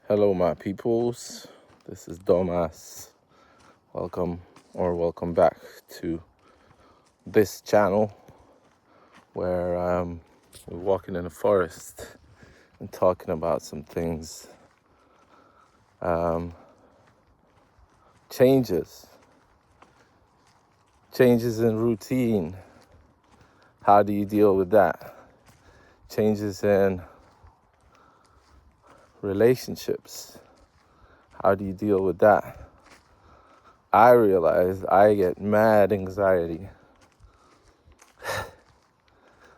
Hello, my peoples. This is Domas. Welcome back to this channel where we're walking in the forest and talking about some things. Changes in routine. How do you deal with that? Changes in relationships. How do you deal with that? I realize I get mad anxiety,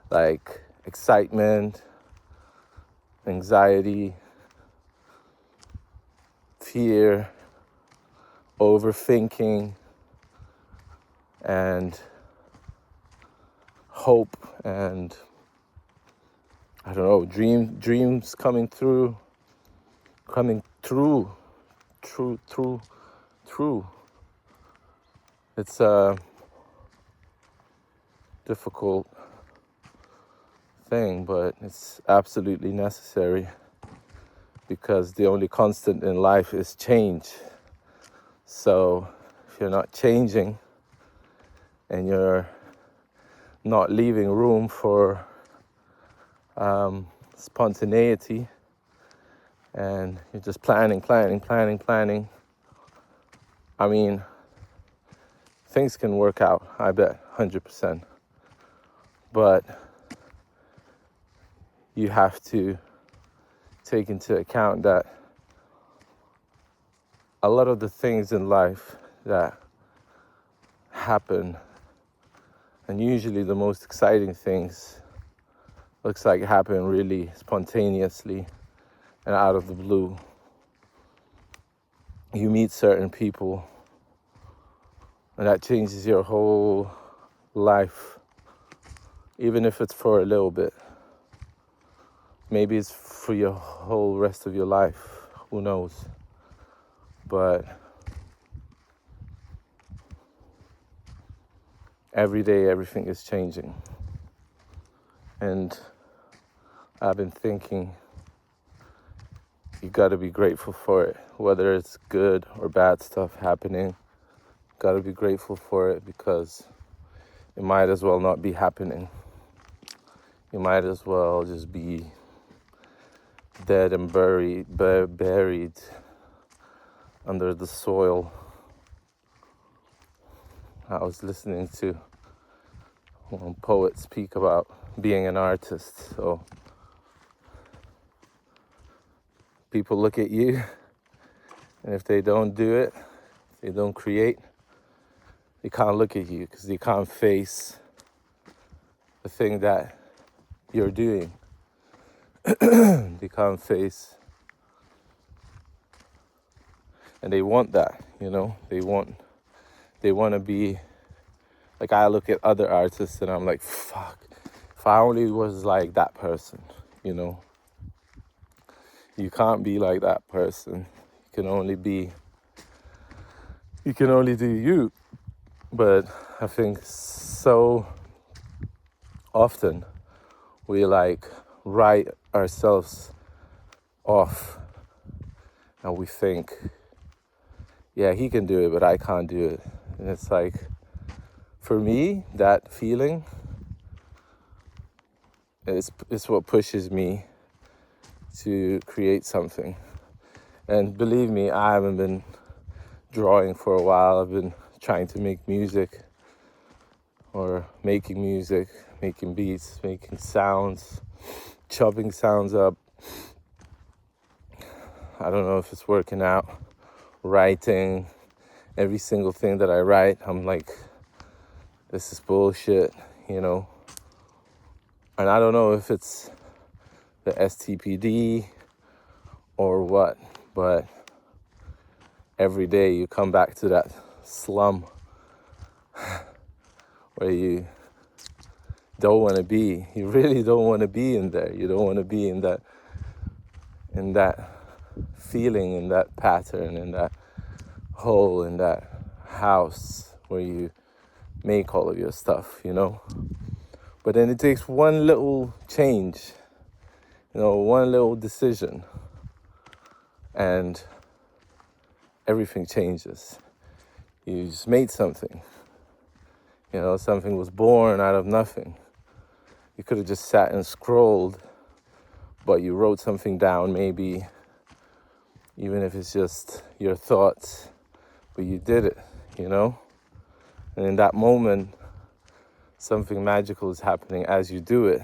like excitement, anxiety, fear, overthinking, and hope, and I don't know, dreams coming true. It's a difficult thing, but it's absolutely necessary because the only constant in life is change. So if you're not changing and you're not leaving room for spontaneity, and you're just planning, I mean, things can work out, I bet, 100%. But you have to take into account that a lot of the things in life that happen, and usually the most exciting things, looks like happen really spontaneously and out of the blue. You meet certain people and that changes your whole life, even if it's for a little bit. Maybe it's for your whole rest of your life, who knows? But every day everything is changing. And I've been thinking, you gotta be grateful for it, whether it's good or bad stuff happening. Gotta be grateful for it because it might as well not be happening. You might as well just be dead and buried under the soil. I was listening to one poet speak about being an artist. So people look at you, and if they don't do it, if they don't create, they can't look at you because they can't face the thing that you're doing. They can't face, and they want that, they want to be like, I look at other artists and I'm like, fuck, if I only was like that person. You can't be like that person. You can only do you. But I think so often we like write ourselves off and we think, yeah, he can do it, but I can't do it. And it's like, for me, that feeling is what pushes me to create something. And believe me, I haven't been drawing for a while. I've been trying to make music, or making music, making beats, making sounds, chopping sounds up. I don't know if it's working out. Writing, every single thing that I write, I'm like, this is bullshit, And I don't know if it's the stpd or what, but every day you come back to that slum where you don't want to be. You really don't want to be in there. You don't want to be in that feeling, in that pattern, in that hole, in that house where you make all of your stuff, But then it takes one little change, one little decision, and everything changes. You just made something. Something was born out of nothing. You could have just sat and scrolled, but you wrote something down, maybe, even if it's just your thoughts, but you did it, And in that moment, something magical is happening as you do it.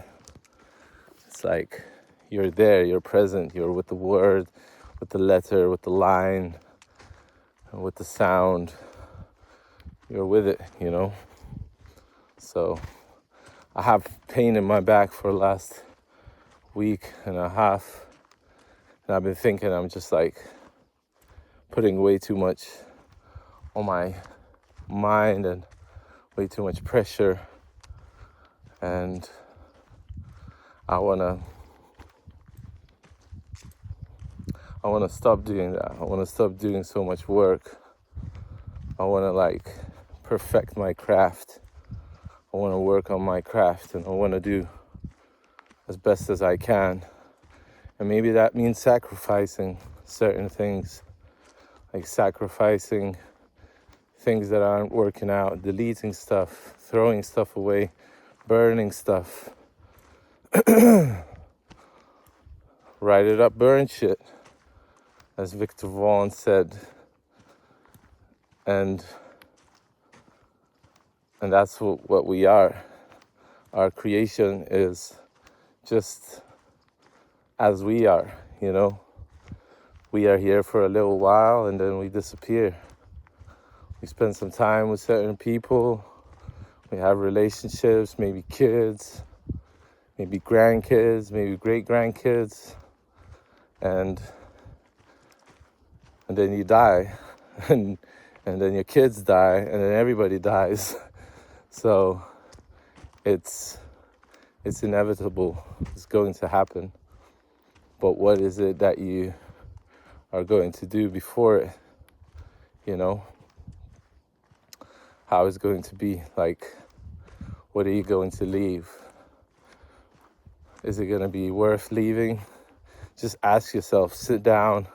It's like you're there, you're present, you're with the word, with the letter, with the line, with the sound. You're with it, So I have pain in my back for the last week and a half. And I've been thinking I'm just like putting way too much on my mind and way too much pressure. And I wanna stop doing that. I wanna stop doing so much work. I wanna perfect my craft. I wanna work on my craft, and I wanna do as best as I can. And maybe that means sacrificing certain things, like sacrificing things that aren't working out, deleting stuff, throwing stuff away, burning stuff. Write it up, burn shit, as Victor Vaughan said. And that's what we are. Our creation is just as we are, We are here for a little while and then we disappear. We spend some time with certain people. We have relationships, maybe kids, maybe grandkids, maybe great-grandkids. And then you die. And then your kids die, and then everybody dies. So it's inevitable. It's going to happen. But what is it that you are going to do before it? How is it going to be? What are you going to leave? Is it going to be worth leaving? Just ask yourself, sit down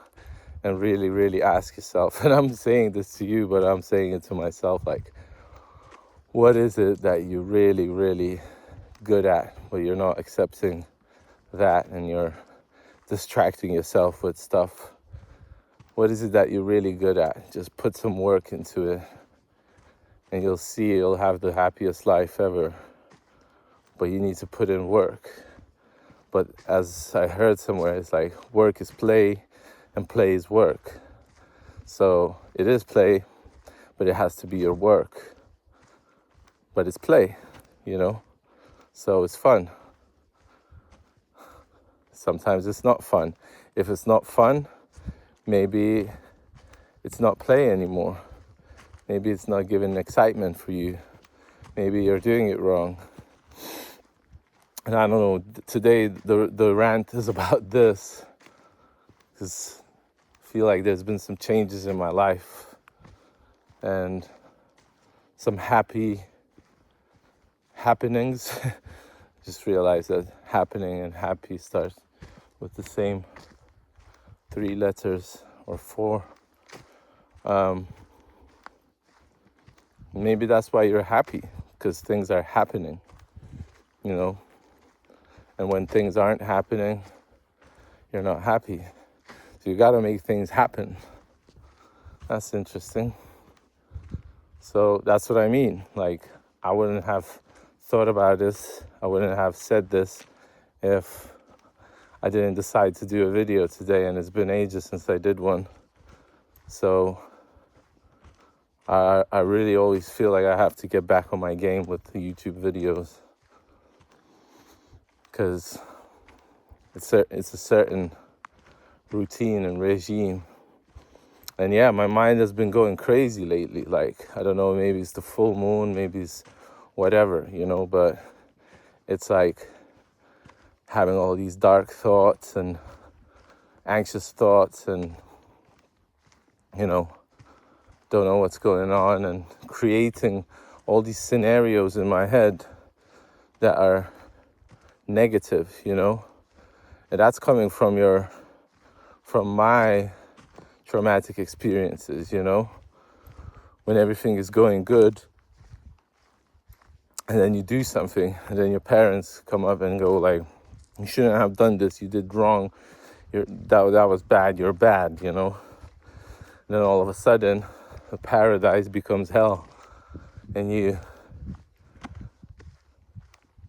and really, really ask yourself. And I'm saying this to you, but I'm saying it to myself, what is it that you're really, really good at, but you're not accepting that and you're distracting yourself with stuff? What is it that you're really good at? Just put some work into it and you'll see you'll have the happiest life ever. But you need to put in work. But as I heard somewhere, it's like work is play and play is work. So it is play, but it has to be your work. But it's play, So it's fun. Sometimes it's not fun. If it's not fun, maybe it's not play anymore. Maybe it's not giving excitement for you. Maybe you're doing it wrong. And I don't know, today the rant is about this. Because I feel like there's been some changes in my life. And some happenings. Just realized that happening and happy starts with the same 3 letters or 4. Maybe that's why you're happy, because things are happening, And when things aren't happening, you're not happy. So you got to make things happen. That's interesting. So that's what I mean. I wouldn't have thought about this. I wouldn't have said this if I didn't decide to do a video today, and it's been ages since I did one. So I really always feel like I have to get back on my game with the YouTube videos, because it's a certain routine and regime. And yeah, my mind has been going crazy lately. I don't know, maybe it's the full moon, maybe it's whatever, but it's like having all these dark thoughts and anxious thoughts and, don't know what's going on, and creating all these scenarios in my head that are negative, And that's coming from my traumatic experiences, you know, when everything is going good, and then you do something, and then your parents come up and go like, you shouldn't have done this, you did wrong, that was bad, you're bad, you know. And then all of a sudden, the paradise becomes hell, and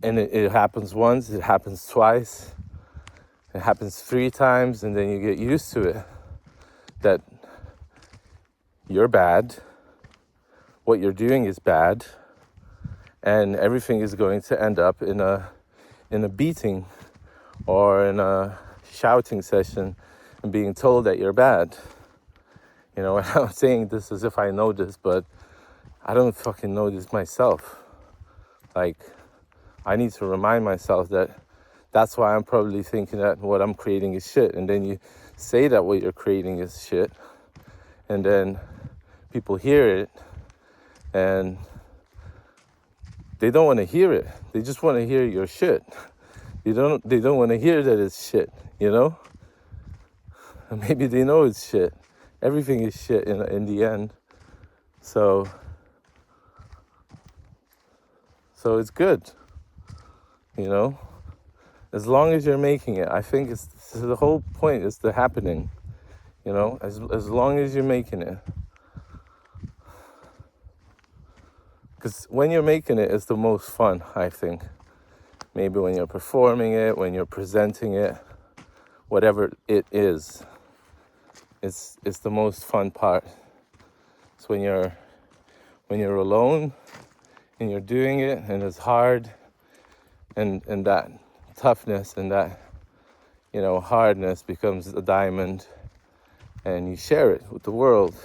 it happens once, it happens twice, it happens 3 times, and then you get used to it, that you're bad, what you're doing is bad, and everything is going to end up in a beating or in a shouting session and being told that you're bad. You know, and I'm saying this as if I know this, but I don't fucking know this myself. Like, I need to remind myself that that's why I'm probably thinking that what I'm creating is shit. And then you say that what you're creating is shit, and then people hear it, and they don't want to hear it. They just want to hear your shit. They don't want to hear that it's shit, you know? And maybe they know it's shit. Everything is shit in the end. So it's good, you know? As long as you're making it. I think the whole point is the happening, you know? As long as you're making it. Because when you're making it, it's the most fun, I think. Maybe when you're performing it, when you're presenting it, whatever it is, it's the most fun part. It's when you're alone and you're doing it and it's hard, and that toughness and that, you know, hardness becomes a diamond, and you share it with the world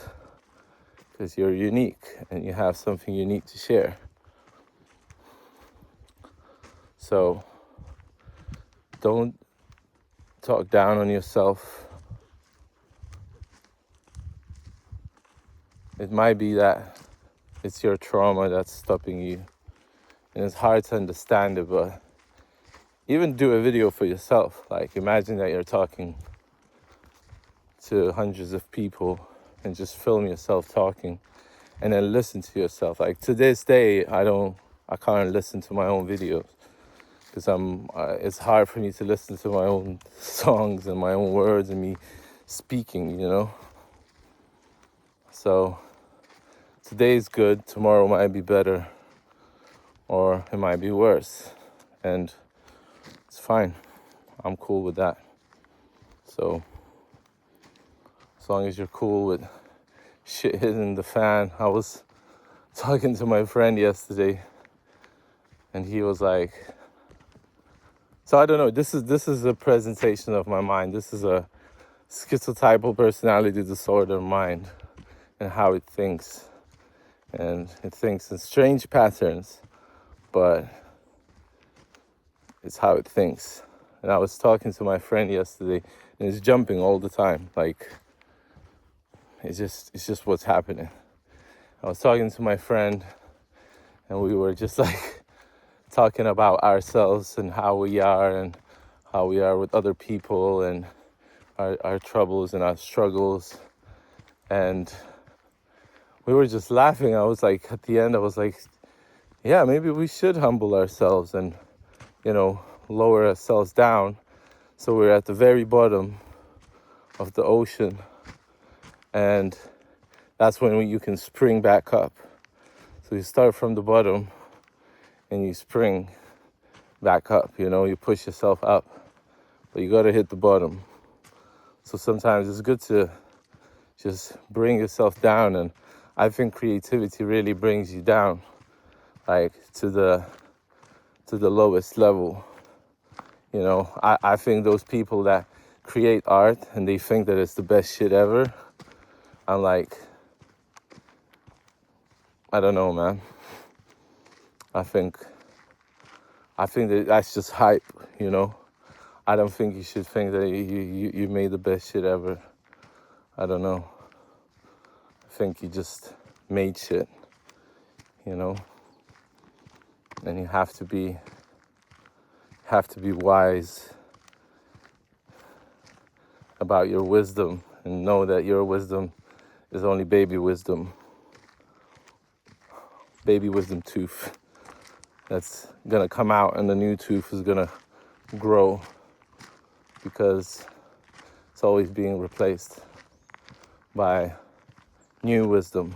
because you're unique and you have something unique to share. So don't talk down on yourself. It might be that it's your trauma that's stopping you, and it's hard to understand it, but even do a video for yourself. Like, imagine that you're talking to hundreds of people and just film yourself talking, and then listen to yourself. Like, to this day, I can't listen to my own videos because it's hard for me to listen to my own songs and my own words and me speaking, you know. So today's good, tomorrow might be better, or it might be worse, and it's fine. I'm cool with that. So as long as you're cool with shit hitting the fan. I was talking to my friend yesterday, and he was like, so I don't know, this is a presentation of my mind. This is a schizotypal personality disorder mind, and how it thinks. And it thinks in strange patterns, but it's how it thinks. And I was talking to my friend yesterday, and it's jumping all the time. Like, it's just what's happening. I was talking to my friend, and we were just like talking about ourselves and how we are with other people, and our troubles and our struggles. And we were just laughing. I was like, at the end, I was like, yeah, maybe we should humble ourselves and, you know, lower ourselves down so we're at the very bottom of the ocean, and that's when you can spring back up. So you start from the bottom and you spring back up, you know, you push yourself up, but you got to hit the bottom. So sometimes it's good to just bring yourself down, and I think creativity really brings you down, like to the lowest level. You know, I think those people that create art and they think that it's the best shit ever, I'm like, I don't know, man. I think that that's just hype, you know. I don't think you should think that you made the best shit ever. I don't know. I think you just made shit, you know. And you have to be wise about your wisdom and know that your wisdom is only baby wisdom tooth that's gonna come out, and the new tooth is gonna grow because it's always being replaced by new wisdom.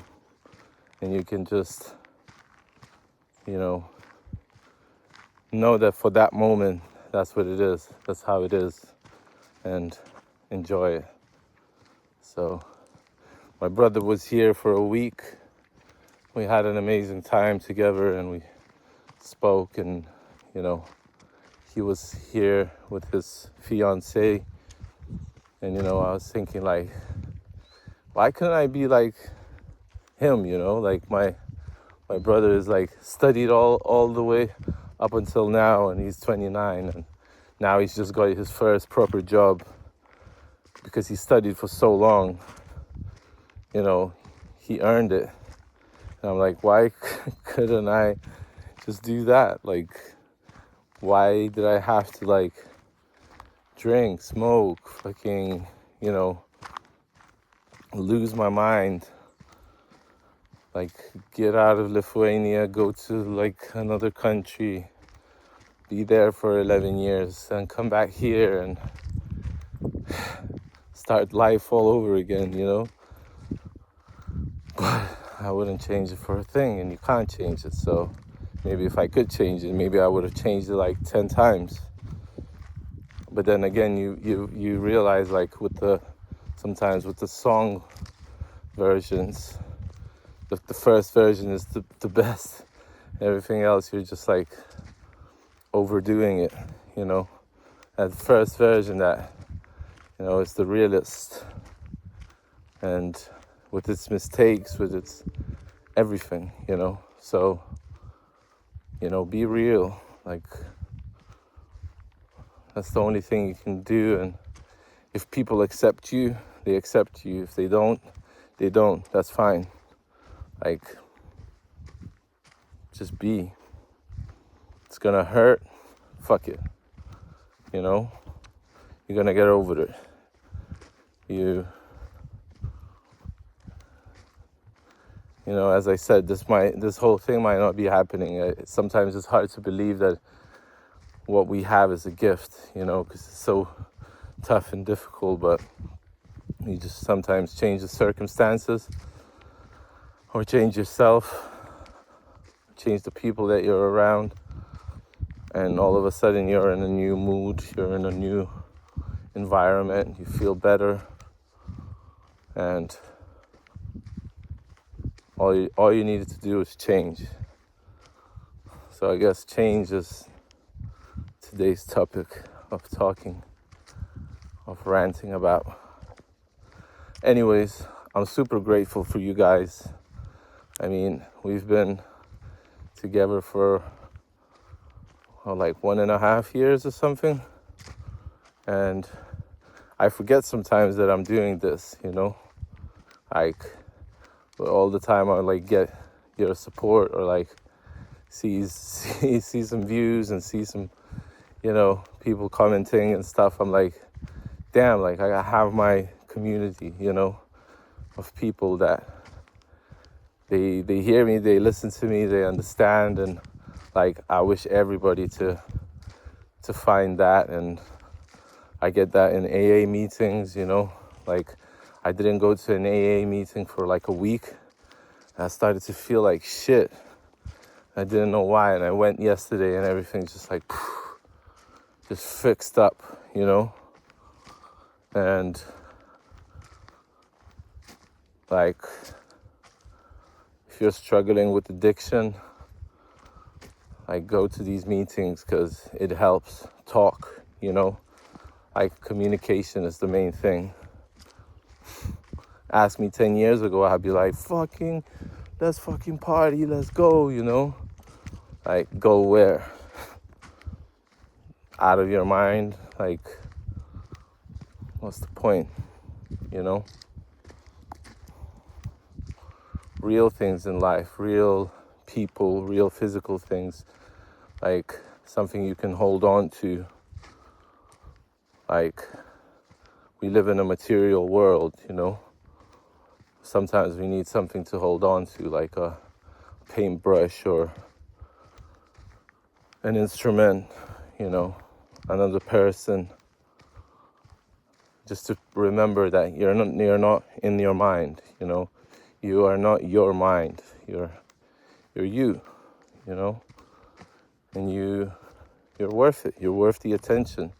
And you can just, know that for that moment, that's what it is, that's how it is, and enjoy it. So my brother was here for a week. We had an amazing time together, and we spoke, and he was here with his fiance, and I was thinking, like, why couldn't I be like him? Like my brother is like studied all the way up until now, and he's 29, and now he's just got his first proper job because he studied for so long. He earned it. And I'm like, why couldn't I just do that? Like, why did I have to like drink, smoke, fucking, lose my mind, like get out of Lithuania, go to like another country, be there for 11 years and come back here and start life all over again, But I wouldn't change it for a thing, and you can't change it. So maybe if I could change it, maybe I would have changed it like 10 times. But then again, you realize, like, sometimes with the song versions, the first version is the best. Everything else, you're just like overdoing it, That first version that, is the realist, and with its mistakes, with its everything, So, be real. Like, that's the only thing you can do. And if people accept you, they accept you. If they don't, they don't. That's fine. Like, just be. It's gonna hurt. Fuck it. You're gonna get over it. As I said, this whole thing might not be happening. Sometimes it's hard to believe that what we have is a gift, because it's so tough and difficult, but you just sometimes change the circumstances, or change yourself, change the people that you're around, and all of a sudden you're in a new mood, you're in a new environment, you feel better, and all you needed to do is change. So I guess change is today's topic of talking, of ranting about. Anyways, I'm super grateful for you guys. I mean, we've been together for like 1.5 years or something, and I forget sometimes that I'm doing this, like, but all the time I like get your support, or like see some views and see some people commenting and stuff. I'm like, damn, like I have my community, of people that they hear me, they listen to me, they understand, and like I wish everybody to find that. And I get that in AA meetings, like I didn't go to an AA meeting for like a week. I started to feel like shit. I didn't know why, and I went yesterday, and everything's just like just fixed up, and like if you're struggling with addiction, like go to these meetings because it helps. Talk, like communication is the main thing. Ask me 10 years ago, I'd be like, let's fucking party, let's go, Like, go where? Out of your mind? Like, what's the point, Real things in life, real people, real physical things, like something you can hold on to, like we live in a material world, you know. Sometimes we need something to hold on to, like a paintbrush or an instrument, you know, another person, just to remember that you're not in your mind, you know. You are not your mind. You're you, you know, and you're worth it. You're worth the attention.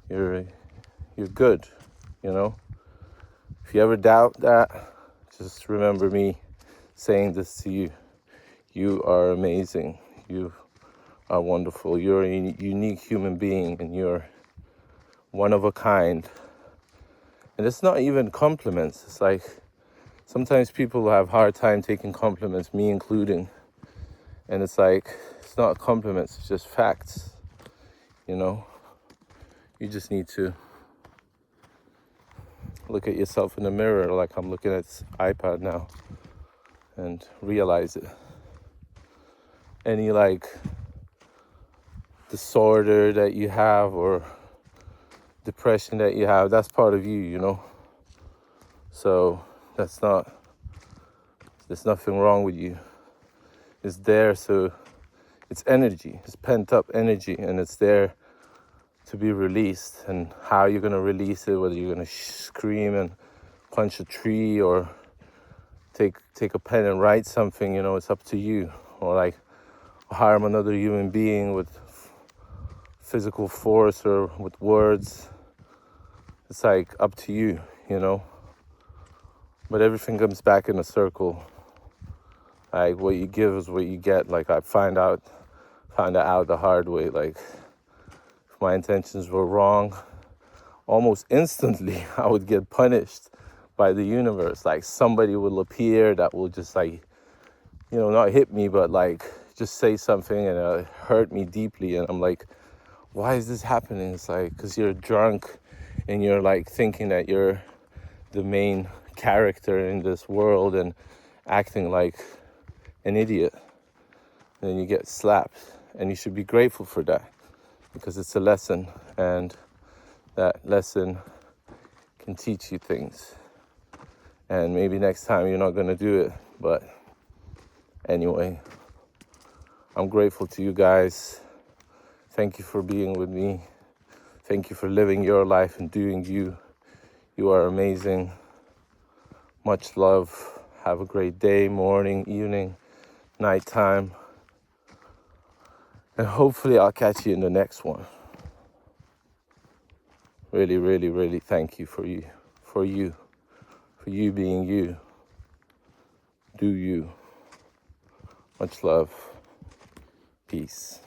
You're good, you know. If you ever doubt that, just remember me saying this to you. You are amazing. You are wonderful. You're a unique human being, and you're one of a kind. And it's not even compliments. It's like sometimes people have a hard time taking compliments, me including. And it's like, it's not compliments, it's just facts, you know. You just need to look at yourself in the mirror like I'm looking at this iPad now and realize it. Any like disorder that you have or depression that you have, that's part of you, you know. So there's nothing wrong with you. It's there, so it's energy, it's pent up energy, and it's there to be released. And how you're gonna release it, whether you're gonna scream and punch a tree or take a pen and write something, you know, it's up to you. Or like harm another human being with physical force or with words, it's like up to you, you know. But everything comes back in a circle. Like what you give is what you get. Like I found out the hard way. Like if my intentions were wrong, almost instantly I would get punished by the universe. Like somebody will appear that will just like, you know, not hit me, but like just say something and hurt me deeply. And I'm like, why is this happening? It's like, because you're drunk and you're like thinking that you're the main character in this world and acting like an idiot. And then you get slapped, and you should be grateful for that because it's a lesson, and that lesson can teach you things. And maybe next time you're not going to do it. But anyway, I'm grateful to you guys. Thank you for being with me. Thank you for living your life and doing you. You are amazing. Much love. Have a great day, morning, evening, nighttime. And hopefully I'll catch you in the next one. Really, really, really thank you for you being you. Do you. Much love. Peace.